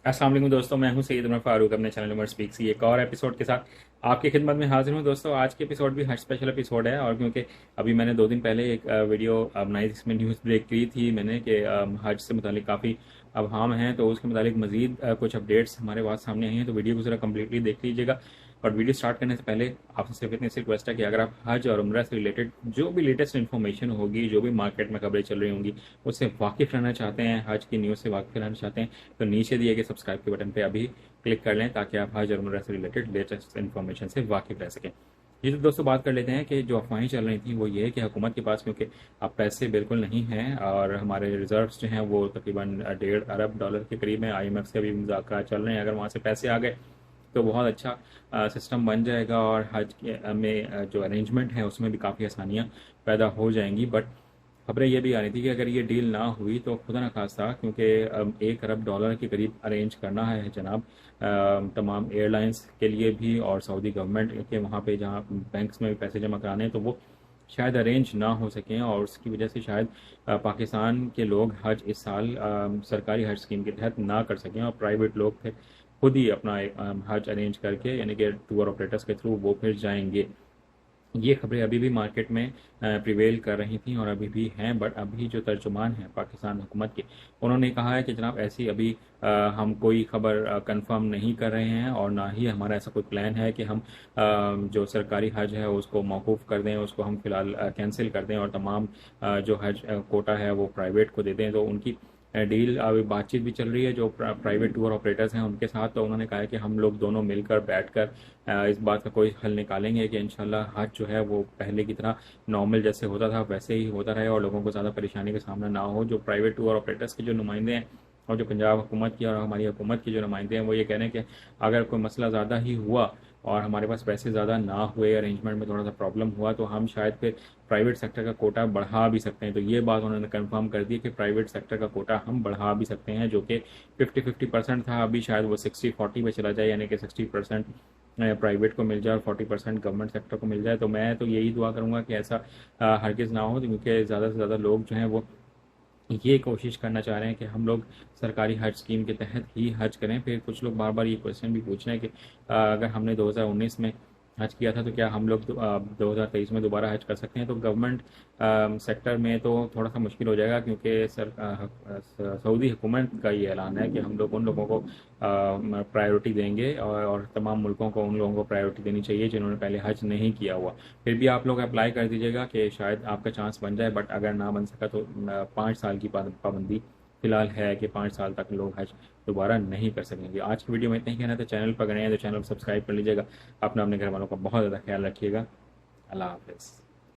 السلام علیکم دوستوں، میں ہوں سید عمر فاروق اپنے چینل عمر اسپیکس کی ایک اور ایپیسوڈ کے ساتھ آپ کی خدمت میں حاضر ہوں۔ دوستوں آج کے ایپیسوڈ بھی حج اسپیشل ایپیسوڈ ہے، اور کیونکہ ابھی میں نے 2 دن پہلے ایک ویڈیو بنائی جس میں نیوز بریک کی تھی میں نے کہ حج سے متعلق کافی ابہام ہیں، تو اس کے متعلق مزید کچھ اپڈیٹس ہمارے پاس سامنے آئی ہیں، تو ویڈیو کو ذرا کمپلیٹلی دیکھ لیجیے گا۔ اور ویڈیو سٹارٹ کرنے سے پہلے آپ سے صرف اتنی سی ریکویسٹ ہے کہ اگر آپ حج اور عمرہ سے ریلیٹڈ جو بھی لیٹسٹ انفارمیشن ہوگی، جو بھی مارکیٹ میں خبریں چل رہی ہوں گی، اس سے واقف رہنا چاہتے ہیں، حج کی نیوز سے واقف رہنا چاہتے ہیں، تو نیچے دیے گئے سبسکرائب کے بٹن پہ ابھی کلک کر لیں تاکہ آپ حج اور عمرہ سے ریلیٹڈ لیٹسٹ انفارمیشن سے واقف رہ سکیں۔ یہ تو دوستوں بات کر لیتے ہیں کہ جو افواہیں چل رہی تھیں وہ یہ ہے کہ حکومت کے پاس کیونکہ اب پیسے بالکل نہیں ہیں اور ہمارے ریزروز جو ہیں وہ تقریباً $1.5 ارب کے قریب ہیں۔ آئی ایم ایف سے بھی مذاکرات چل رہے ہیں، اگر وہاں سے پیسے آ گئے تو بہت اچھا سسٹم بن جائے گا اور حج میں جو ارینجمنٹ ہے اس میں بھی کافی آسانیاں پیدا ہو جائیں گی۔ بٹ خبریں یہ بھی آ رہی تھی کہ اگر یہ ڈیل نہ ہوئی تو خدا نخواستہ، کیونکہ $1 ارب کے قریب ارینج کرنا ہے جناب تمام ایئر لائنس کے لیے بھی اور سعودی گورنمنٹ کے وہاں پہ جہاں بینکس میں بھی پیسے جمع کرانے ہیں، تو وہ شاید ارینج نہ ہو سکیں، اور اس کی وجہ سے شاید پاکستان کے لوگ حج اس سال سرکاری حج اسکیم کے تحت نہ کر سکیں، اور پرائیویٹ لوگ پھر خود ہی اپنا حج ارینج کر کے یعنی کہ ٹور آپریٹرس کے تھرو وہ پھر جائیں گے۔ یہ خبریں ابھی بھی مارکیٹ میں پریویل کر رہی تھیں اور ابھی بھی ہیں، بٹ ابھی جو ترجمان ہیں پاکستان حکومت کے، انہوں نے کہا ہے کہ جناب ایسی ابھی ہم کوئی خبر کنفرم نہیں کر رہے ہیں، اور نہ ہی ہمارا ایسا کوئی پلان ہے کہ ہم جو سرکاری حج ہے اس کو موقوف کر دیں، اس کو ہم فی الحال کینسل کر دیں اور تمام جو حج کوٹا ہے وہ پرائیویٹ کو دے دیں۔ تو ان کی ڈیل ابھی بات چیت بھی چل رہی ہے جو پرائیویٹ ٹور آپریٹرز ہیں ان کے ساتھ، تو انہوں نے کہا ہے کہ ہم لوگ دونوں مل کر بیٹھ کر اس بات کا کوئی حل نکالیں گے کہ انشاءاللہ حج جو ہے وہ پہلے کی طرح نارمل جیسے ہوتا تھا ویسے ہی ہوتا رہے اور لوگوں کو زیادہ پریشانی کا سامنا نہ ہو۔ جو پرائیویٹ ٹور آپریٹرز کے جو نمائندے ہیں اور جو پنجاب حکومت کی اور ہماری حکومت کی جو نمائندے ہیں وہ یہ کہہ رہے ہیں کہ اگر کوئی مسئلہ زیادہ ہی ہوا اور ہمارے پاس پیسے زیادہ نہ ہوئے، ارینجمنٹ میں تھوڑا سا پرابلم ہوا، تو ہم شاید پھر پرائیویٹ سیکٹر کا کوٹا بڑھا بھی سکتے ہیں۔ تو یہ بات انہوں نے کنفرم کر دی کہ پرائیویٹ سیکٹر کا کوٹا ہم بڑھا بھی سکتے ہیں، جو کہ 50-50% تھا، ابھی شاید وہ 60-40 پہ چلا جائے، یعنی کہ 60% پرائیویٹ کو مل جائے اور 40% گورنمنٹ سیکٹر کو مل جائے۔ تو میں تو یہی دعا کروں گا کہ ایسا ہرگز نہ ہو، کیونکہ زیادہ سے زیادہ لوگ جو ہیں وہ یہ کوشش کرنا چاہ رہے ہیں کہ ہم لوگ سرکاری حج اسکیم کے تحت ہی حج کریں۔ پھر کچھ لوگ بار بار یہ کوشچن بھی پوچھ رہے ہیں کہ اگر ہم نے 2019 میں حج کیا تھا تو کیا ہم لوگ 2023 میں دوبارہ حج کر سکتے ہیں؟ تو گورنمنٹ سیکٹر میں تو تھوڑا سا مشکل ہو جائے گا، کیونکہ سعودی حکومت کا یہ اعلان ہے کہ ہم لوگ ان لوگوں کو پرائیورٹی دیں گے اور تمام ملکوں کو ان لوگوں کو پرائیورٹی دینی چاہیے جنہوں نے پہلے حج نہیں کیا ہوا۔ پھر بھی آپ لوگ اپلائی کر دیجیے گا کہ شاید آپ کا چانس بن جائے، بٹ اگر نہ بن سکا تو 5 سال کی پابندی فی الحال ہے کہ 5 سال تک لوگ حج دوبارہ نہیں کر سکیں گے۔ آج کی ویڈیو میں اتنا ہی کہنا تھا۔ چینل پر گئے ہیں تو چینل کو سبسکرائب کر لیجیے گا، اپنا اپنے گھر والوں کا بہت زیادہ خیال رکھیے گا۔ اللہ حافظ۔